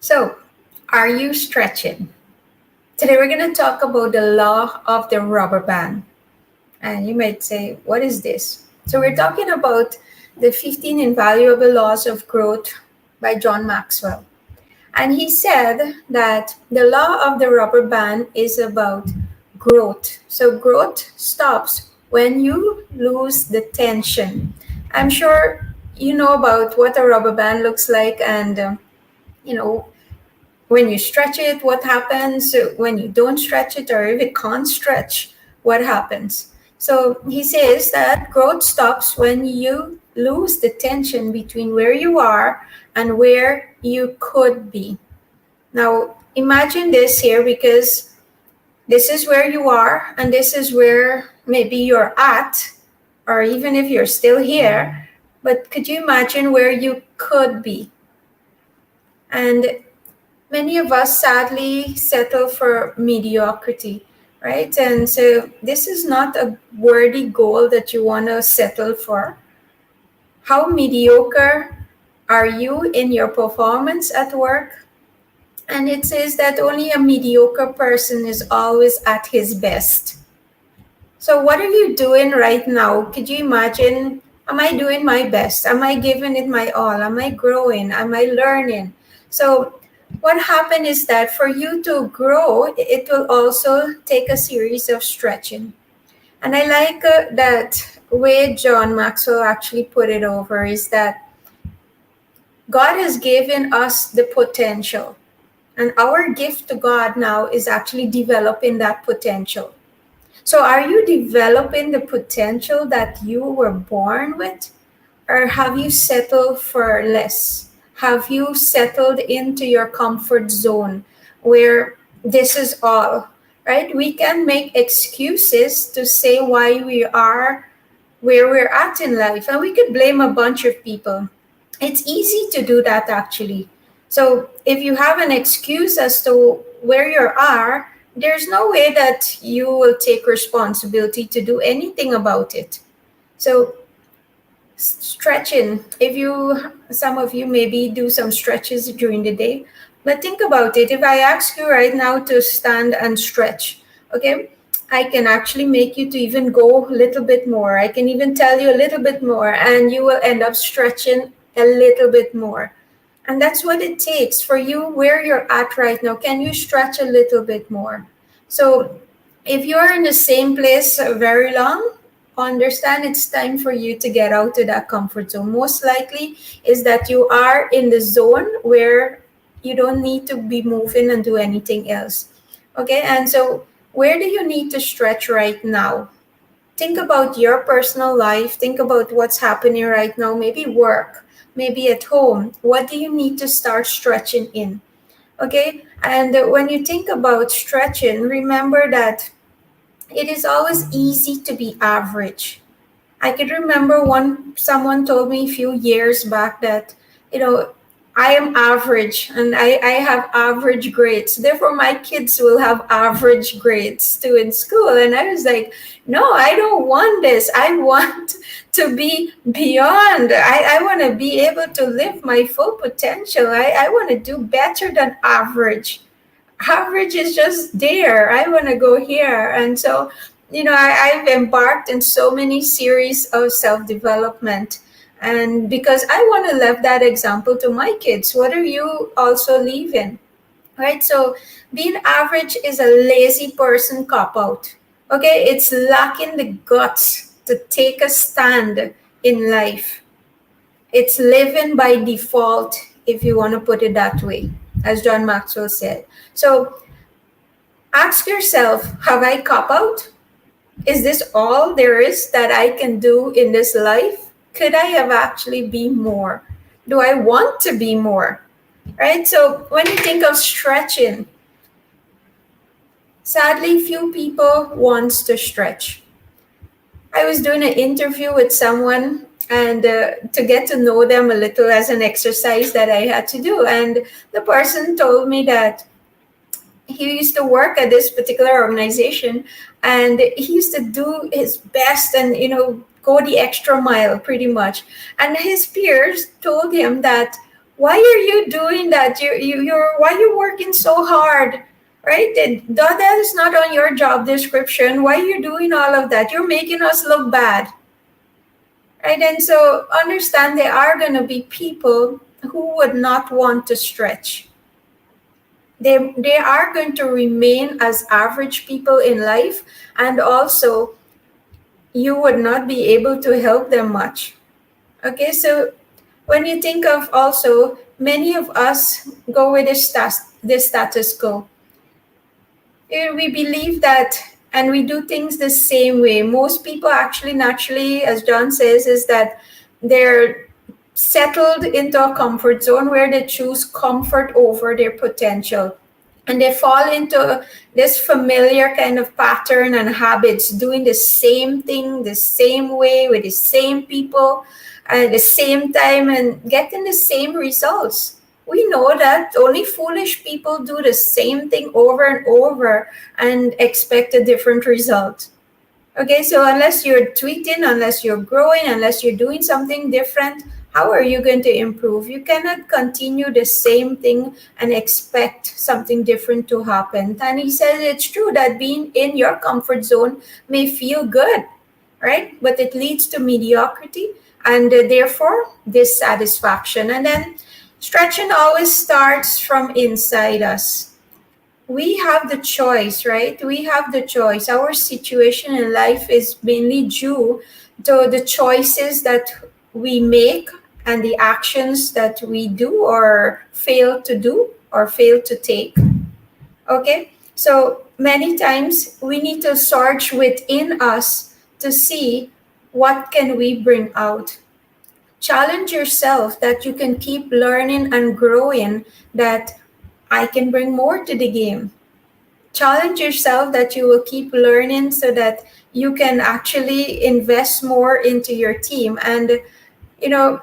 So, are you stretching? Today we're going to talk about the law of the rubber band. And you might say, what is this? So, we're talking about the 15 invaluable laws of growth by John Maxwell. And he said that the law of the rubber band is about growth. So, growth stops when you lose the tension. I'm sure you know about what a rubber band looks like, and you know, when you stretch it, what happens when you don't stretch it, or if it can't stretch, what happens? So he says that growth stops when you lose the tension between where you are and where you could be. Now, imagine this here, because this is where you are, and this is where maybe you're at, or even if you're still here. But could you imagine where you could be? And many of us sadly settle for mediocrity, right? And so this is not a worthy goal that you want to settle for. How mediocre are you in your performance at work? And it says that only a mediocre person is always at his best. So, what are you doing right now? Could you imagine? Am I doing my best? Am I giving it my all? Am I growing? Am I learning? So, what happened is that for you to grow, it will also take a series of stretching. And I like that way John Maxwell actually put it over, is that God has given us the potential. And our gift to God now is actually developing that potential. So, are you developing the potential that you were born with? Or have you settled for less? Have you settled into your comfort zone where this is all, right? We can make excuses to say why we are where we're at in life, and we could blame a bunch of people. It's easy to do that actually. So if you have an excuse as to where you are, there's no way that you will take responsibility to do anything about it. So stretching, if you, some of you maybe do some stretches during the day, but think about it. If I ask you right now to stand and stretch, okay, I can actually make you to even go a little bit more. I can even tell you a little bit more, and you will end up stretching a little bit more. And that's what it takes for you where you're at right now. Can you stretch a little bit more? So if you're in the same place very long, understand it's time for you to get out of that comfort zone. Most likely is that you are in the zone where you don't need to be moving and do anything else. Okay, and so where do you need to stretch right now? Think about your personal life. Think about what's happening right now, maybe work, maybe at home. What do you need to start stretching in? Okay, and when you think about stretching, remember that it is always easy to be average. I could remember someone told me a few years back that, you know, I am average and I have average grades. Therefore, my kids will have average grades too in school. And I was like, no, I don't want this. I want to be beyond. I want to be able to live my full potential. I want to do better than average. Average is just there. I want to go here. And so, I've embarked in so many series of self-development. And because I want to leave that example to my kids, what are you also leaving? Right? So being average is a lazy person cop out. Okay? It's lacking the guts to take a stand in life. It's living by default, if you want to put it that way, as John Maxwell said. So ask yourself, have I cop out? Is this all there is that I can do in this life? Could I have actually be more? Do I want to be more? Right? So when you think of stretching, sadly, few people wants to stretch. I was doing an interview with someone, and to get to know them a little as an exercise that I had to do. And the person told me that he used to work at this particular organization, and he used to do his best and go the extra mile pretty much. And his peers told him that Why are you doing that? You're why you working so hard, right? That is not on your job description. Why are you doing all of that? You're making us look bad, right? And so understand there are going to be people who would not want to stretch. They are going to remain as average people in life, and also you would not be able to help them much. Okay, so when you think of also, many of us go with this status quo. We believe that, and we do things the same way. Most people actually naturally, as John says, is that they're settled into a comfort zone where they choose comfort over their potential. And they fall into this familiar kind of pattern and habits, doing the same thing the same way with the same people at the same time and getting the same results. We know that only foolish people do the same thing over and over and expect a different result. Okay, so unless you're tweeting, unless you're growing, unless you're doing something different, how are you going to improve? You cannot continue the same thing and expect something different to happen. And he says it's true that being in your comfort zone may feel good, right? But it leads to mediocrity and therefore dissatisfaction. And then stretching always starts from inside us. We have the choice, right? We have the choice. Our situation in life is mainly due to the choices that we make and the actions that we do or fail to do or fail to take. Okay? So many times we need to search within us to see what can we bring out. Challenge yourself that you can keep learning and growing, that I can bring more to the game. Challenge yourself that you will keep learning so that you can actually invest more into your team. And you know,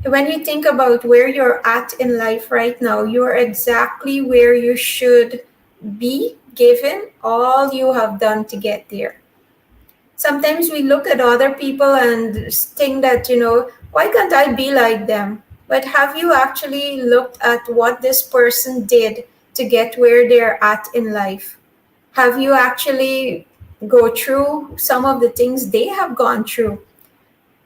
when you think about where you're at in life right now, you're exactly where you should be given all you have done to get there. Sometimes we look at other people and think that, why can't I be like them? But have you actually looked at what this person did to get where they're at in life? Have you actually go through some of the things they have gone through?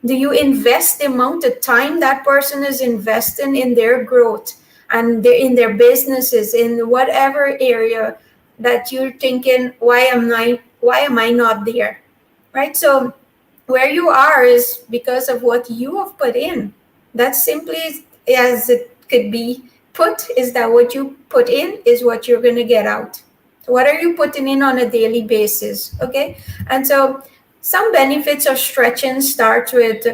Do you invest the amount of time that person is investing in their growth and in their businesses, in whatever area that you're thinking, why am I not there? Right? So where you are is because of what you have put in. That's simply as it could be put, is that what you put in is what you're going to get out. So what are you putting in on a daily basis? Okay. And so some benefits of stretching start with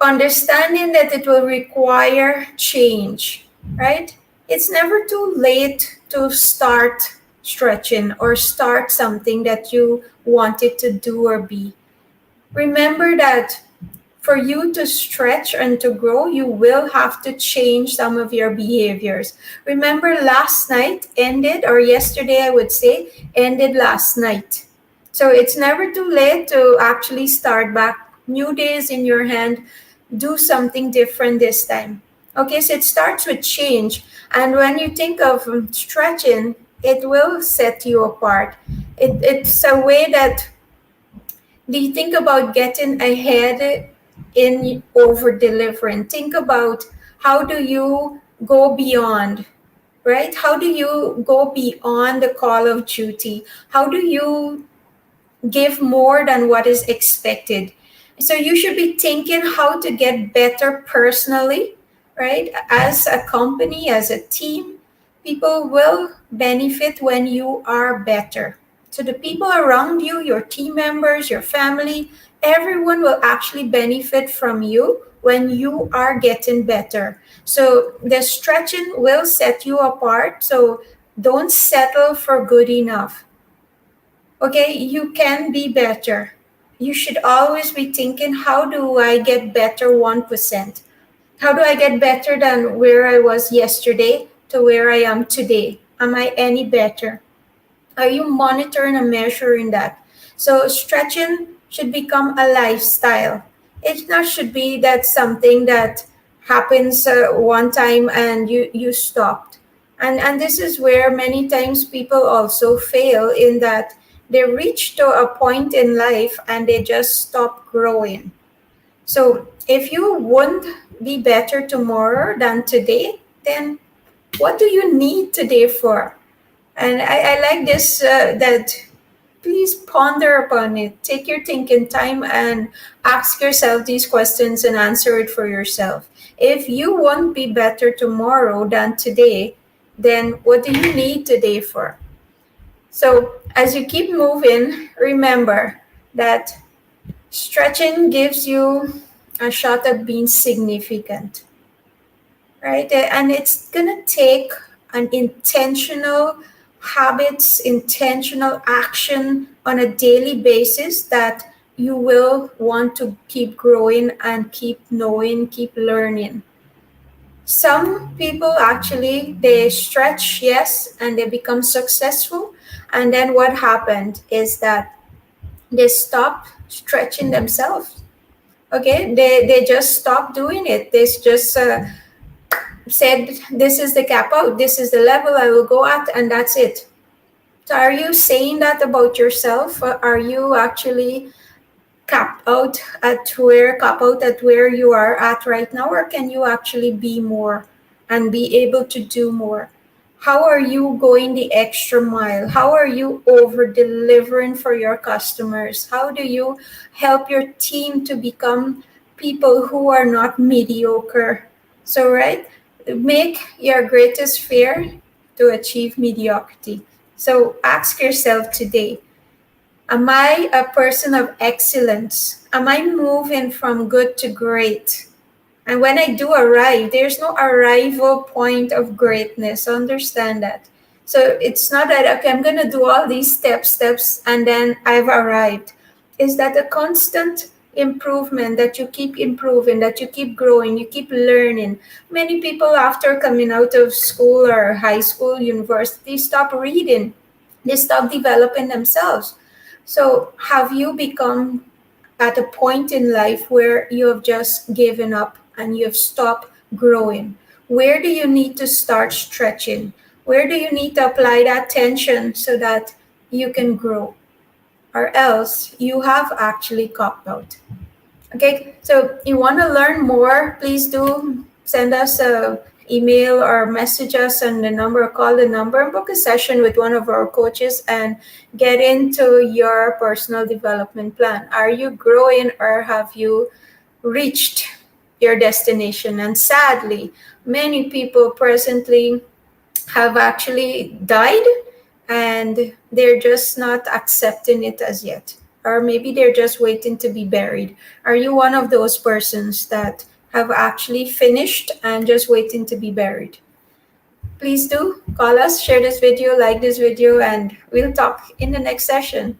understanding that it will require change, right? It's never too late to start stretching or start something that you wanted to do or be. Remember that for you to stretch and to grow, you will have to change some of your behaviors. Remember, last night ended, or yesterday, I would say, ended last night. So it's never too late to actually start back. New days in your hand. Do something different this time. Okay, so it starts with change. And when you think of stretching, it will set you apart. It's a way that, do you think about getting ahead in over delivering? Think about how do you go beyond, right? How do you go beyond the call of duty? How do you give more than what is expected? So you should be thinking how to get better personally, right? As a company, as a team, people will benefit when you are better. So the people around you, your team members, your family, everyone will actually benefit from you when you are getting better. So the stretching will set you apart. So don't settle for good enough. Okay, you can be better. You should always be thinking, how do I get better 1%? How do I get better than where I was yesterday to where I am today? Am I any better? Are you monitoring and measuring that? So stretching should become a lifestyle. It not should be that something that happens one time and you stopped. And this is where many times people also fail, in that they reach to a point in life and they just stop growing. So if you won't be better tomorrow than today, then what do you need today for? And I like this, that please ponder upon it. Take your thinking time and ask yourself these questions and answer it for yourself. If you won't be better tomorrow than today, then what do you need today for? So as you keep moving, remember that stretching gives you a shot at being significant, right? And it's gonna take an intentional habits, intentional action on a daily basis, that you will want to keep growing and keep knowing, keep learning. Some people actually, they stretch, yes, and they become successful. And then what happened is that they stop stretching themselves. Okay, they just stop doing it. They just said, this is the cap out, this is the level I will go at, and that's it. So are you saying that about yourself? Are you actually cap out at where you are at right now, or can you actually be more and be able to do more? How are you going the extra mile? How are you over delivering for your customers? How do you help your team to become people who are not mediocre? So, right, make your greatest fear to achieve mediocrity. So ask yourself today, am I a person of excellence? Am I moving from good to great? And when I do arrive, there's no arrival point of greatness. Understand that. So it's not that, okay, I'm going to do all these steps, and then I've arrived. Is that a constant improvement, that you keep improving, that you keep growing, you keep learning? Many people, after coming out of school or high school, university, stop reading. They stop developing themselves. So have you become at a point in life where you have just given up and you have stopped growing? Where do you need to start stretching? Where do you need to apply that tension so that you can grow? Or else you have actually copped out. Okay, so you want to learn more, please do send us a email or message us on the number, call the number, and book a session with one of our coaches and get into your personal development plan. Are you growing, or have you reached your destination? And sadly, many people presently have actually died, and they're just not accepting it as yet. Or maybe they're just waiting to be buried. Are you one of those persons that have actually finished and just waiting to be buried? Please do call us, share this video, like this video, and we'll talk in the next session.